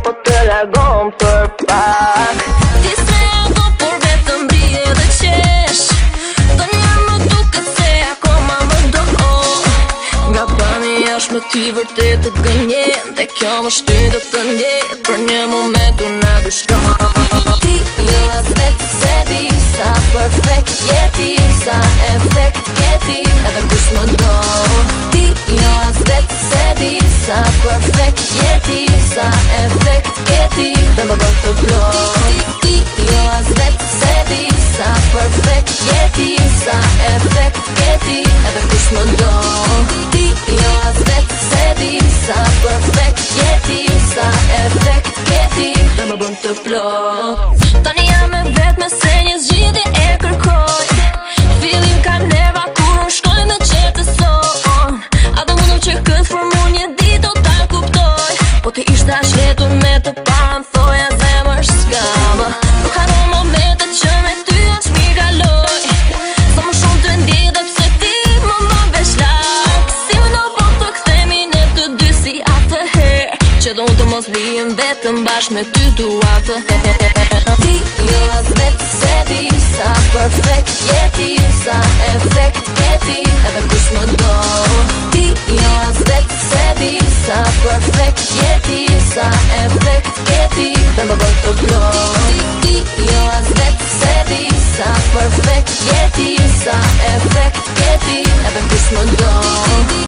po të largon për pak. Ti s'reagon, por vetëm brije dhe qesh. Të njerë më duket se akoma më dohon. Nga pani është me ty vërtet të gënjen, dhe kjo më shtyr të të ndjet, për një moment u na dushkon. Ti jo as vetë se di sa perfect jeti, sa efekt jeti, edhe kush më do. Ti jo as vetë se di sa perfect jeti, sa efekt jeti, dhe më bën të blok. Ti jo as vetë se di sa perfect jeti, sa efekt jeti, edhe kush më do. Ti jo as vetë se di sa perfect jeti, sa efekt jeti, dhe më bën të blok. Tani jam e vetme se një zgjidhje e kërkoj. Fillim ka nerva kur unë shkoj me qetëson. A do mundëm që këtë formull një ditë do ta kuptoj. Po ti ishte as jetur me të parë më thoja zemër s'kam. Nuk harron momentet që me ty as mi kaloj. Sa më shumë të ndjej dhe pse ti më mban veç lart. Si më do po të kthemi ne të dy si atëherë, që do unë të mos vijem vetëm bashkë me ty duartë. Ti jo as vetë se di sa perfect jeti, sa efekt jeti, edhe kush më do. Ti jo as vetë se di sa perfect jeti, sa efekt jeti, dhe më bën të blok. Ti